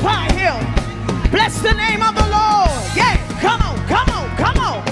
glorify him. Bless the name of the Lord. Yeah, come on, come on, come on.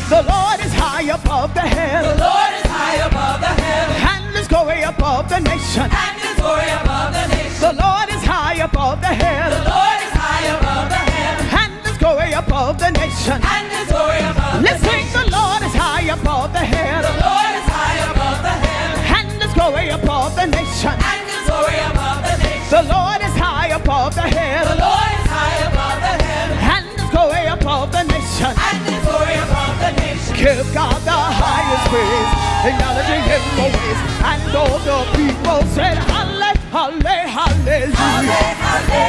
The Lord is high above the heavens. The Lord is high above the heavens. And his glory above the nation. And his glory above the nation. The Lord is high above the heavens. The Lord is high above the heavens. And his glory above the nation. And his glory above the Let's sing. nation. The Lord is high above the The heavens. Lord is high above the heavens. And his glory above the nation. And his glory above the nation. The Lord is high above the The heavens. Lord is high above the heavens. And his glory above the nation. And his glory above the nation. Give God the highest praise, acknowledging him always. And all the people said, Halle, halle, hallelujah. Halle, halle,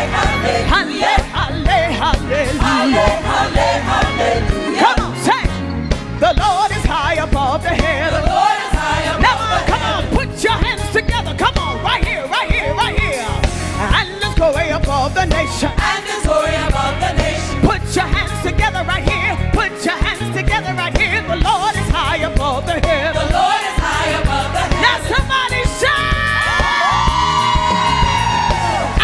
Halle, halle, hallelujah. halle, hallelujah. Come on, say, the Lord is high above the The heavens. Lord is high above Now, the come heavens. on, put your hands together. Come on, right here, right here, right here. And let's go way above the nation. And his glory above the nation. Put your hands together right here. Put your hands together right here. The Lord is high above the The heavens. Lord is high above the Now heavens. somebody shout.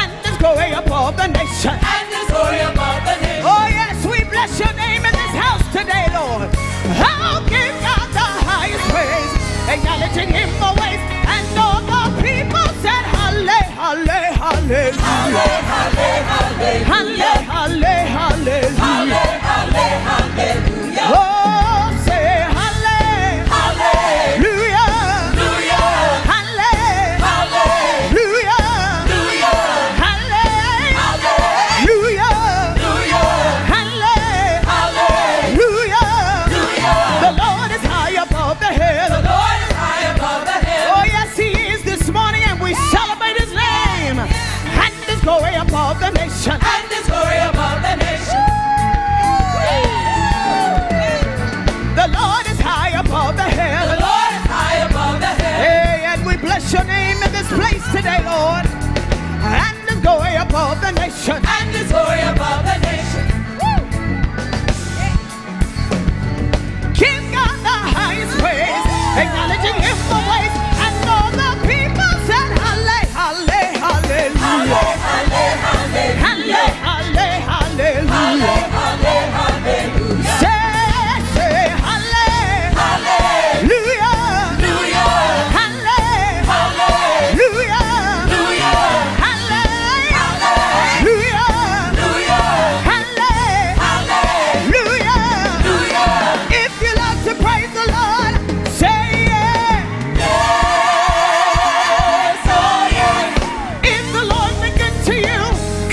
And let's go way above the nation. And his glory above the nation. Oh yes, we bless your name in this house today, Lord. I'll give God the highest praise, acknowledging him always. And all the people said, Halle, halle, hallelujah. Halle, halle, hallelujah. Halle, halle, hallelujah. Halle, halle, hallelujah. Oh, say halle, Hallelujah. hallelujah. Halle, Hallelujah. hallelujah. Halle, hallelujah. Halle, hallelujah. The Lord is high above the The heavens. Lord is high above the heavens. Oh yes, he is this morning, and we celebrate his name. And his glory above the nation. And his glory above the nation. The Lord is high above the The heavens. Lord is high above the heavens. Hey, and we bless your name in this place today, Lord. And his glory above the nation. And his glory above the nation. Give God the highest praise, acknowledging him always. And all the people said, Halle, halle, hallelujah. Halle, halle, Halle, halle, hallelujah. halle, hallelujah. Say, halle, hallelujah. Halle, hallelujah. Halle, hallelujah. Hallelujah. If you love to praise the Lord, say yeah. Yes, oh yeah. If the Lord been good to you,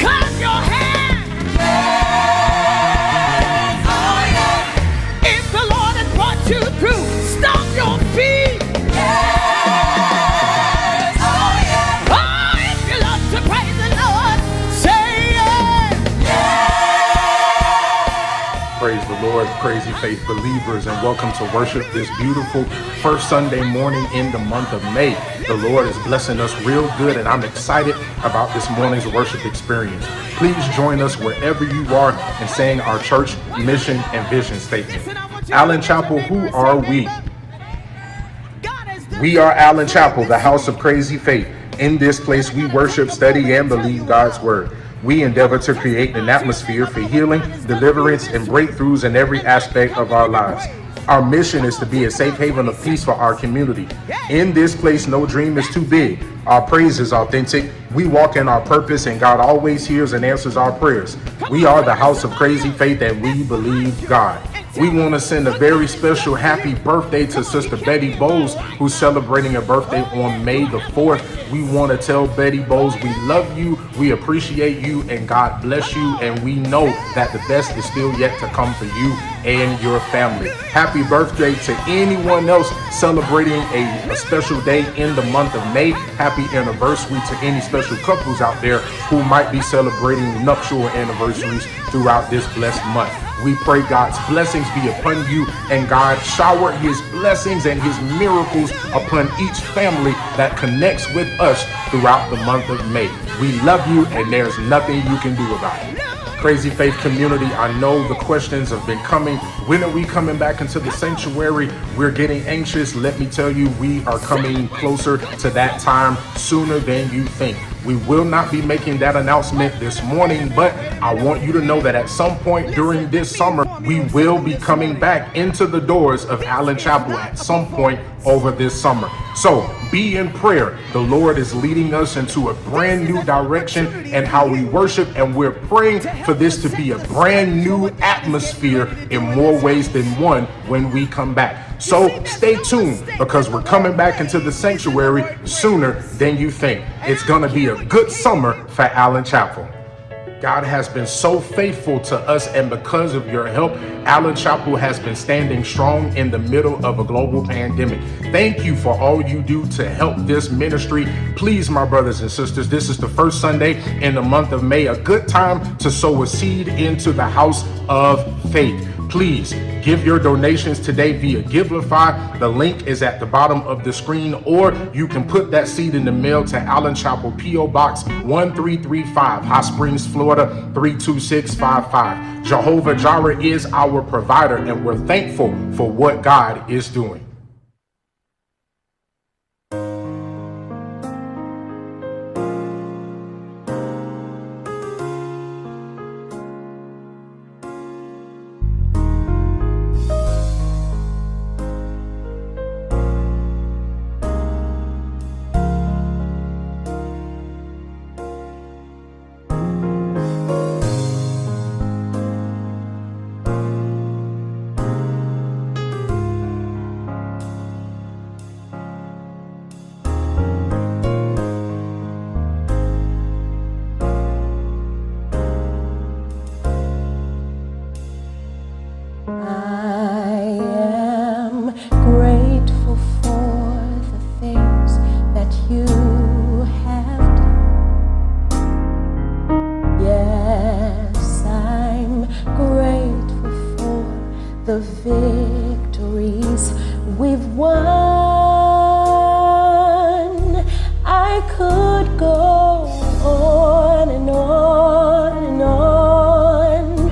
clap your hands. Yes, oh yeah. If the Lord has brought you through, stomp your feet. Yes, oh yeah. Oh, if you love to praise the Lord, say yeah. Praise the Lord, Crazy Faith believers, and welcome to worship this beautiful first Sunday morning in the month of May. The Lord is blessing us real good, and I'm excited about this morning's worship experience. Please join us wherever you are in saying our church mission and vision statement. Allen Chapel, who are we? We are Allen Chapel, the house of Crazy Faith. In this place, we worship, study, and believe God's word. We endeavor to create an atmosphere for healing, deliverance, and breakthroughs in every aspect of our lives. Our mission is to be a safe haven of peace for our community. In this place, no dream is too big. Our praise is authentic. We walk in our purpose, and God always hears and answers our prayers. We are the house of Crazy Faith, and we believe God. We want to send a very special happy birthday to Sister Betty Bowles, who's celebrating her birthday on May the 4th. We want to tell Betty Bowles we love you, we appreciate you, and God bless you. And we know that the best is still yet to come for you and your family. Happy birthday to anyone else celebrating a special day in the month of May. Happy anniversary to any special couples out there who might be celebrating nuptial anniversaries throughout this blessed month. We pray God's blessings be upon you, and God shower his blessings and his miracles upon each family that connects with us throughout the month of May. We love you, and there's nothing you can do about it. Crazy Faith community, I know the questions have been coming. When are we coming back into the sanctuary? We're getting anxious. Let me tell you, we are coming closer to that time sooner than you think. We will not be making that announcement this morning, but I want you to know that at some point during this summer, we will be coming back into the doors of Allen Chapel at some point over this summer. So be in prayer. The Lord is leading us into a brand new direction and how we worship, and we're praying for this to be a brand new atmosphere in more ways than one when we come back. So stay tuned, because we're coming back into the sanctuary sooner than you think. It's going to be a good summer for Allen Chapel. God has been so faithful to us, and because of your help, Allen Chapel has been standing strong in the middle of a global pandemic. Thank you for all you do to help this ministry. Please, my brothers and sisters, this is the first Sunday in the month of May, a good time to sow a seed into the house of faith. Please give your donations today via Givelify. The link is at the bottom of the screen, or you can put that seed in the mail to Allen Chapel P.O. Box 1335, Hot Springs, Florida 32655. Jehovah Jireh is our provider, and we're thankful for what God is doing. The victories we've won. I could go on and on and on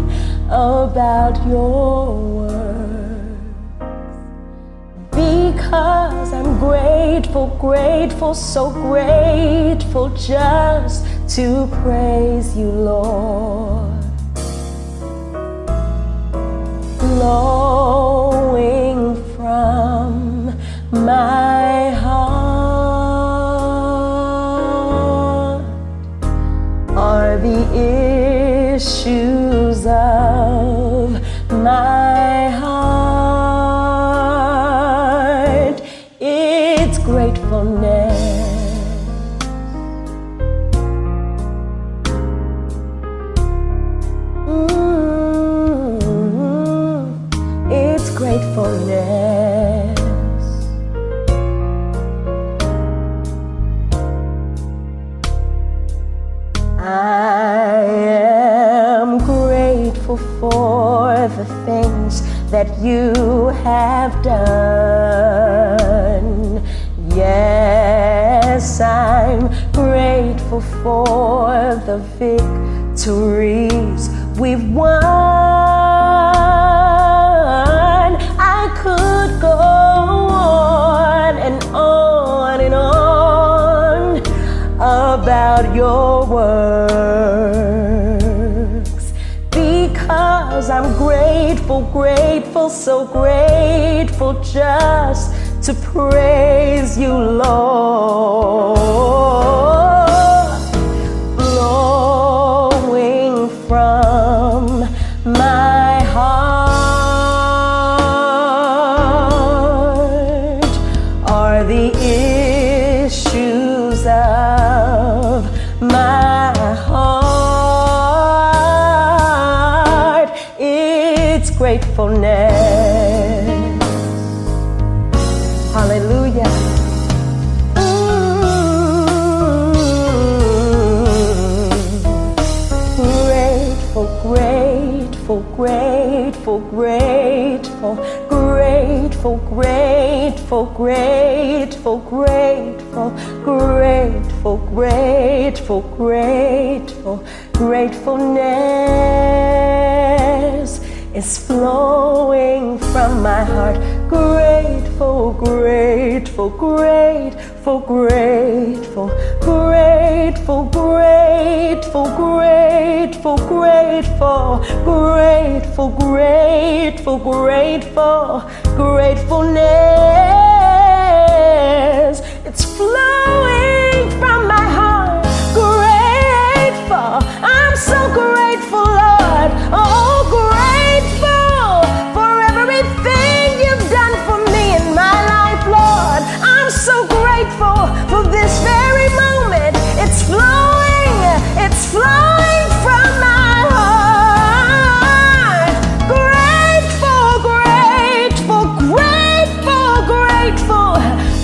about your works, because I'm grateful, grateful, so grateful just to praise you, Lord. Flowing from my heart are the issues of my heart. It's gratefulness. Gratefulness. I am grateful for the things that you have done. Yes, I'm grateful for the victories we've won. I could go on and on and on about your works, because I'm grateful, grateful, so grateful just to praise you, Lord. Flowing from my heart are the issues of my heart. It's gratefulness. Hallelujah. Grateful, grateful, grateful, grateful, grateful, grateful, grateful, grateful, grateful, grateful, grateful, gratefulness is flowing from my heart. Grateful, grateful, grateful, grateful, grateful, grateful, grateful, grateful, grateful, grateful, grateful, gratefulness. It's flowing from my heart. Grateful, I'm so grateful, Lord. Oh, grateful for everything you've done for me in my life, Lord. I'm so grateful for this very moment. It's flowing from my heart. Grateful, grateful, grateful, grateful,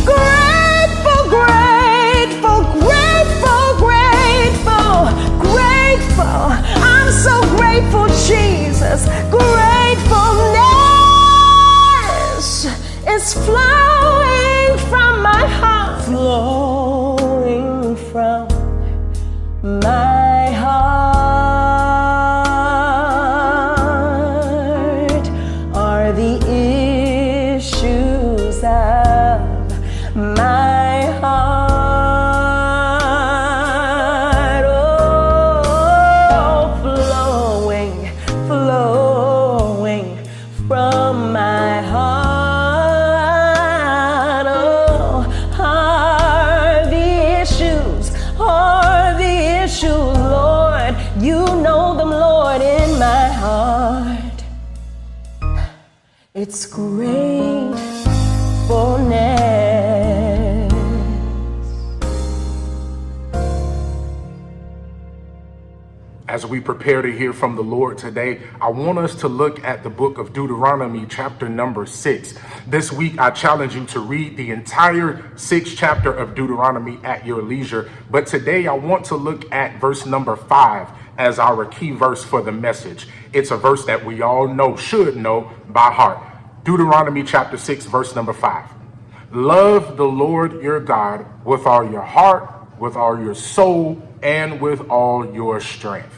grateful, grateful, grateful, grateful, grateful. I'm so grateful, Jesus. Gratefulness is flowing from my heart. Flowing from my heart are the issues of my heart. Oh, flowing, flowing from my heart. Oh, are the issues, Lord. You know them, Lord, in my heart. It's gratefulness. As we prepare to hear from the Lord today, I want us to look at the book of Deuteronomy, chapter number 6. This week, I challenge you to read the entire 6th chapter of Deuteronomy at your leisure. But today, I want to look at verse number 5 as our key verse for the message. It's a verse that we all should know by heart. Deuteronomy chapter 6, verse number 5. Love the Lord your God with all your heart, with all your soul, and with all your strength.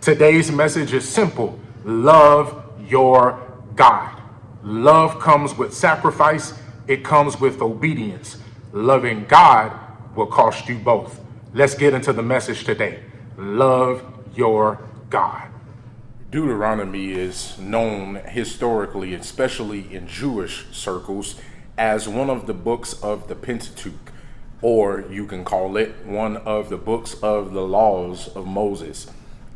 Today's message is simple. Love your God. Love comes with sacrifice. It comes with obedience. Loving God will cost you both. Let's get into the message today. Love your God. Deuteronomy is known historically, especially in Jewish circles, as one of the books of the Pentateuch, or you can call it one of the books of the laws of Moses.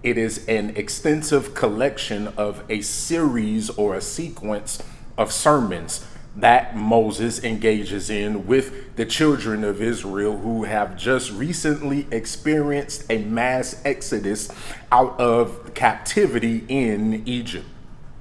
It is an extensive collection of a series or a sequence of sermons that Moses engages in with the children of Israel who have just recently experienced a mass exodus out of captivity in Egypt.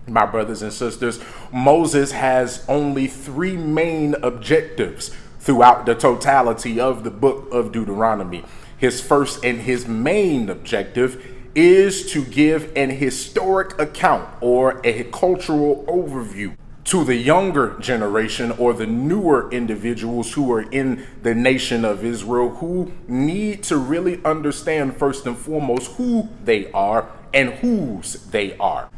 My brothers and sisters, Moses has only 3 main objectives throughout the totality of the book of Deuteronomy. His first and his main objective is to give an historic account or a cultural overview to the younger generation or the newer individuals who are in the nation of Israel, who need to really understand first and foremost who they are and whose they are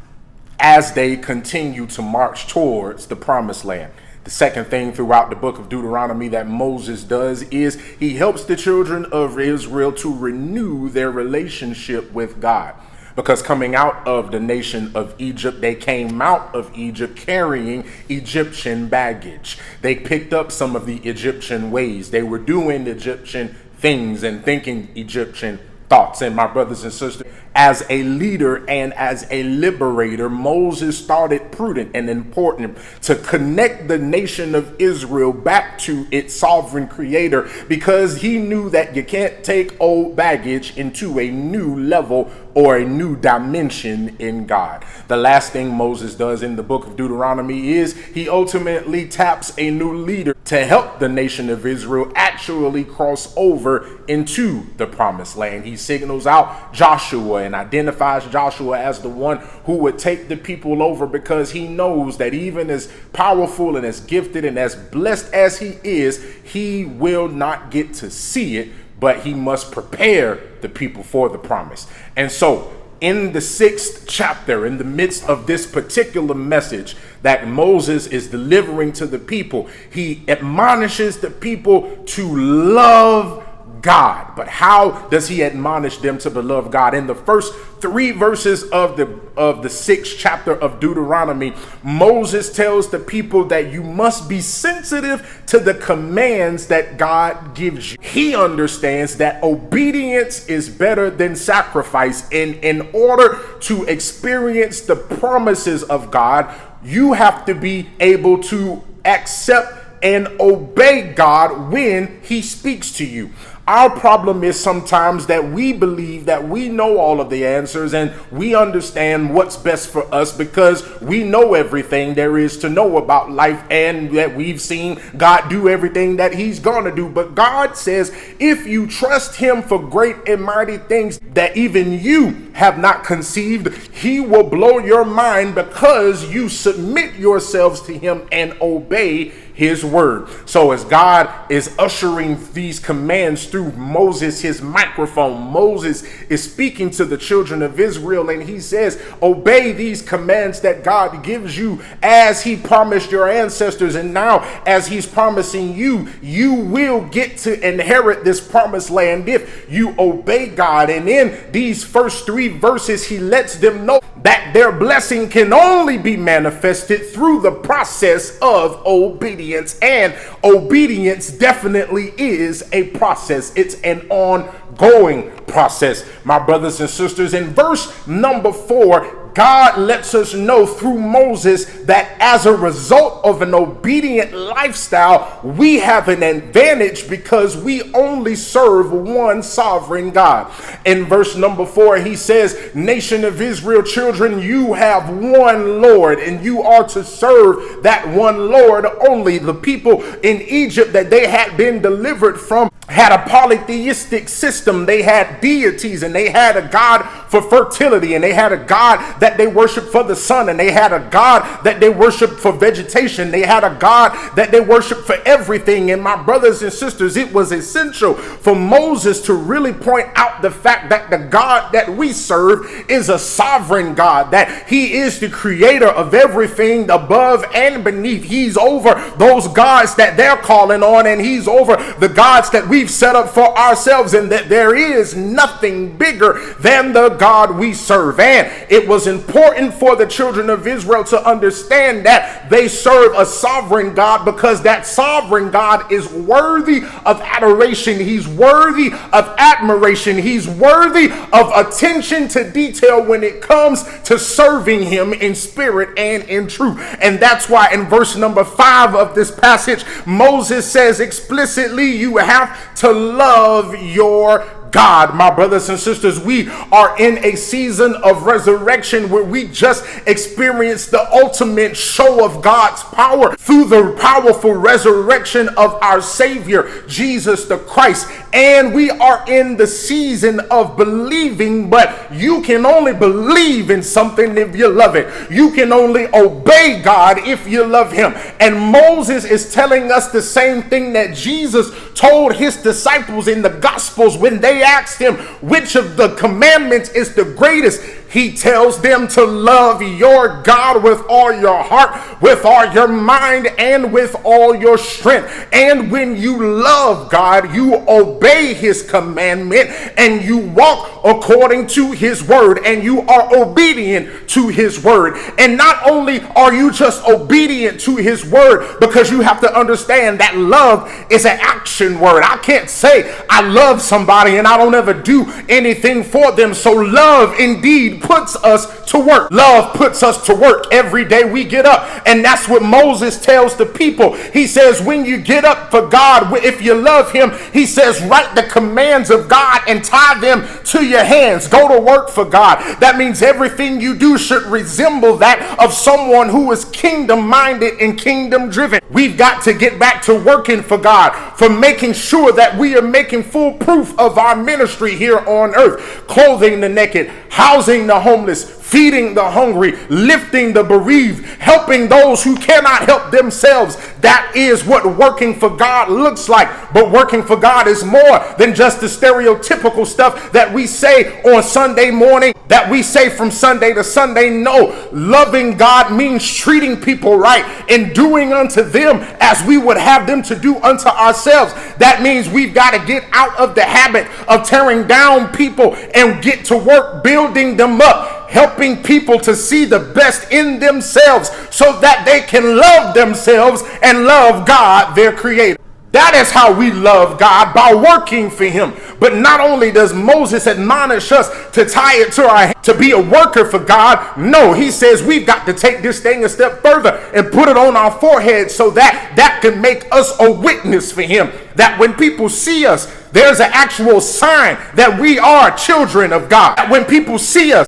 as they continue to march towards the promised land. The second thing throughout the book of Deuteronomy that Moses does is he helps the children of Israel to renew their relationship with God. Because coming out of the nation of Egypt, they came out of Egypt carrying Egyptian baggage. They picked up some of the Egyptian ways. They were doing Egyptian things and thinking Egyptian thoughts. And my brothers and sisters, as a leader and as a liberator, Moses thought it prudent and important to connect the nation of Israel back to its sovereign creator, because he knew that you can't take old baggage into a new level or a new dimension in God. The last thing Moses does in the book of Deuteronomy is he ultimately taps a new leader to help the nation of Israel actually cross over into the promised land. He signals out Joshua and identifies Joshua as the one who would take the people over, because he knows that even as powerful and as gifted and as blessed as he is, he will not get to see it but he must prepare the people for the promise. And so in the 6th chapter, in the midst of this particular message that Moses is delivering to the people, he admonishes the people to love God. But how does he admonish them to love God? In the first 3 verses of the 6th chapter of Deuteronomy, Moses tells the people that you must be sensitive to the commands that God gives you. He understands that obedience is better than sacrifice. And in order to experience the promises of God, you have to be able to accept and obey God when he speaks to you. Our problem is sometimes that we believe that we know all of the answers and we understand what's best for us because we know everything there is to know about life and that we've seen God do everything that he's gonna do. But God says, if you trust him for great and mighty things that even you have not conceived, he will blow your mind because you submit yourselves to him and obey his word. So as God is ushering these commands through Moses, his microphone, Moses is speaking to the children of Israel, and he says, obey these commands that God gives you as he promised your ancestors. And now as he's promising you, you will get to inherit this promised land if you obey God. And in these first 3 verses, he lets them know that their blessing can only be manifested through the process of obedience. And obedience definitely is a process. It's an ongoing process, my brothers and sisters. In verse number 4, God lets us know through Moses that as a result of an obedient lifestyle, we have an advantage because we only serve one sovereign God. In verse number 4, he says, nation of Israel, children, you have one Lord, and you are to serve that one Lord only. The people in Egypt that they had been delivered from had a polytheistic system. They had deities, and they had a God for fertility, and they had a God that they worshiped for the sun, and they had a God that they worshiped for vegetation. They had a God that they worshiped for everything. And my brothers and sisters, it was essential for Moses to really point out the fact that the God that we serve is a sovereign God, that he is the creator of everything above and beneath. He's over those gods that they're calling on, and he's over the gods that we've set up for ourselves, and that there is nothing bigger than the God we serve. And it was important for the children of Israel to understand that they serve a sovereign God, because that sovereign God is worthy of adoration. He's worthy of admiration. He's worthy of attention to detail when it comes to serving him in spirit and in truth. And that's why in verse number 5 of this passage, Moses says explicitly, you have to love your God. My brothers and sisters, we are in a season of resurrection where we just experienced the ultimate show of God's power through the powerful resurrection of our Savior, Jesus the Christ. And we are in the season of believing, but you can only believe in something if you love it. You can only obey God if you love him. And Moses is telling us the same thing that Jesus told his disciples in the Gospels when they asked him which of the commandments is the greatest. He tells them to love your God with all your heart, with all your mind, and with all your strength. And when you love God, you obey his commandment and you walk according to his word, and you are obedient to his word. And not only are you just obedient to his word, because you have to understand that love is an action word. I can't say I love somebody and I don't ever do anything for them. So love indeed puts us to work. Love puts us to work every day we get up. And that's what Moses tells the people. He says, when you get up for God, if you love him, he says, write the commands of God and tie them to your hands. Go to work for God. That means everything you do should resemble that of someone who is kingdom minded and kingdom driven. We've got to get back to working for God, for making sure that we are making full proof of our ministry here on earth, clothing the naked, housing the homeless, feeding the hungry, lifting the bereaved, helping those who cannot help themselves. That is what working for God looks like. But working for God is more than just the stereotypical stuff that we say on Sunday morning, that we say from Sunday to Sunday. No, loving God means treating people right and doing unto them as we would have them to do unto ourselves. That means we've got to get out of the habit of tearing down people and get to work building them up, helping people to see the best in themselves so that they can love themselves and love God, their creator. That is how we love God, by working for him. But not only does Moses admonish us to tie it to our hand, to be a worker for God. No, he says we've got to take this thing a step further and put it on our forehead so that that can make us a witness for him. That when people see us, there's an actual sign that we are children of God. That when people see us,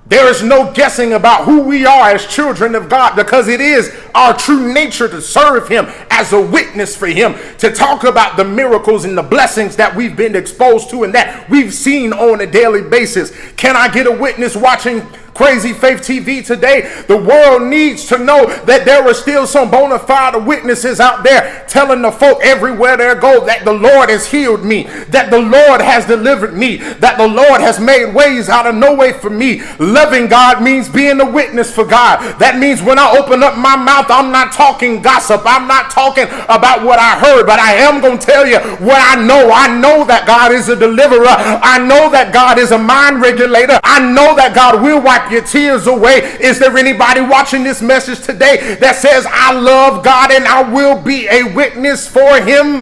there is no guessing about who we are as children of God, because it is our true nature to serve him as a witness for him, to talk about the miracles and the blessings that we've been exposed to and that we've seen on a daily basis. Can I get a witness watching Crazy Faith TV today? The world needs to know that there are still some bona fide witnesses out there telling the folk everywhere they go that the Lord has healed me, that the Lord has delivered me, that the Lord has made ways out of no way for me. Loving God means being a witness for God. That means when I open up my mouth, I'm not talking gossip. I'm not talking about what I heard, but I am going to tell you what I know. I know that God is a deliverer. I know that God is a mind regulator. I know that God will wipe your tears away. Is there anybody watching this message today that says, I love God and I will be a witness for him?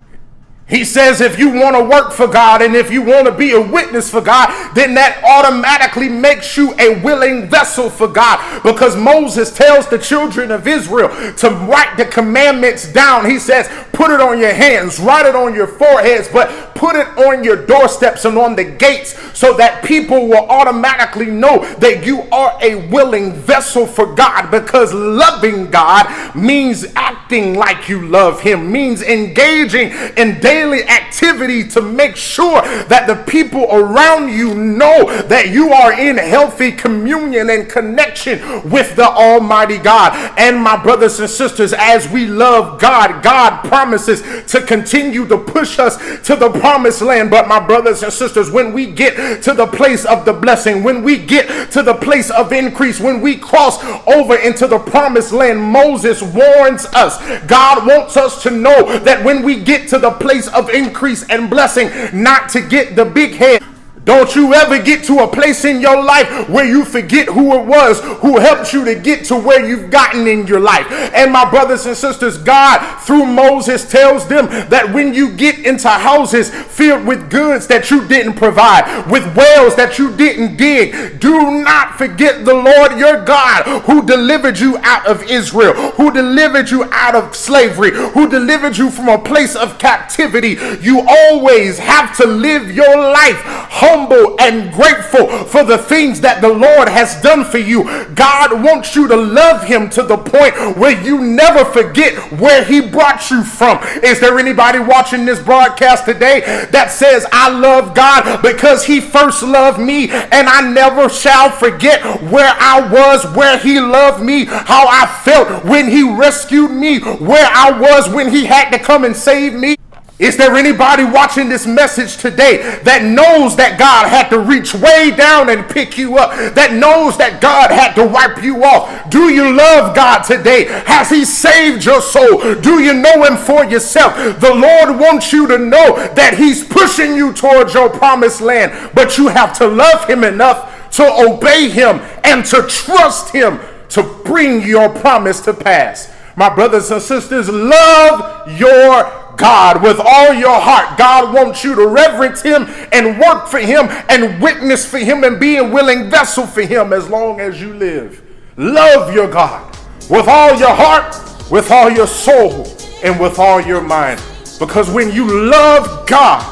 He says if you want to work for God and if you want to be a witness for God, then that automatically makes you a willing vessel for God. Because Moses tells the children of Israel to write the commandments down. He says, put it on your hands, write it on your foreheads, but put it on your doorsteps and on the gates so that people will automatically know that you are a willing vessel for God. Because loving God means acting like you love him, means engaging in daily activity to make sure that the people around you know that you are in healthy communion and connection with the Almighty God. And my brothers and sisters, as we love God, God promises to continue to push us to the promised land. But my brothers and sisters, when we get to the place of the blessing, when we get to the place of increase, when we cross over into the promised land, Moses warns us. God wants us to know that when we get to the place of increase and blessing, not to get the big head. Don't you ever get to a place in your life where you forget who it was who helped you to get to where you've gotten in your life. And my brothers and sisters, God through Moses tells them that when you get into houses filled with goods that you didn't provide, with wells that you didn't dig, do not forget the Lord your God who delivered you out of Israel, who delivered you out of slavery, who delivered you from a place of captivity. You always have to live your life humble and grateful for the things that the Lord has done for you. God wants you to love him to the point where you never forget where he brought you from. Is there anybody watching this broadcast today that says, I love God because he first loved me and I never shall forget where I was, where he loved me, how I felt when he rescued me, where I was when he had to come and save me? Is there anybody watching this message today that knows that God had to reach way down and pick you up, that knows that God had to wipe you off? Do you love God today? Has he saved your soul? Do you know him for yourself? The Lord wants you to know that he's pushing you towards your promised land, but you have to love him enough to obey him and to trust him to bring your promise to pass. My brothers and sisters, love your God with all your heart. God wants you to reverence him and work for him and witness for him and be a willing vessel for him as long as you live. Love your God with all your heart, with all your soul, and with all your mind. Because when you love God,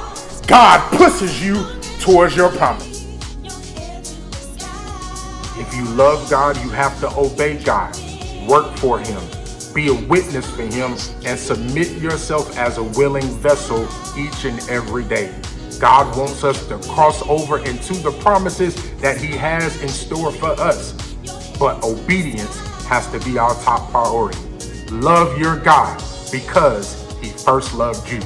God pushes you towards your promise. If you love God, you have to obey God, work for him, be a witness for him, and submit yourself as a willing vessel each and every day. God wants us to cross over into the promises that he has in store for us. but obedience has to be our top priority. Love your God because he first loved you.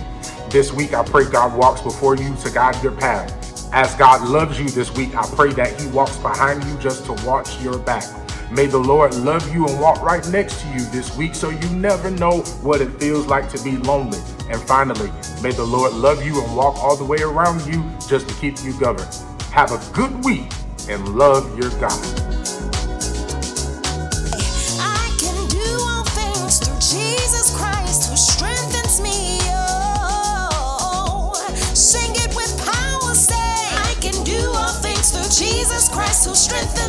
This week, I pray God walks before you to guide your path. As God loves you this week, I pray that he walks behind you just to watch your back. May the Lord love you and walk right next to you this week so you never know what it feels like to be lonely. And finally, may the Lord love you and walk all the way around you just to keep you governed. Have a good week and love your God. I can do all things through Jesus Christ who strengthens me. Oh, sing it with power, say, I can do all things through Jesus Christ who strengthens me.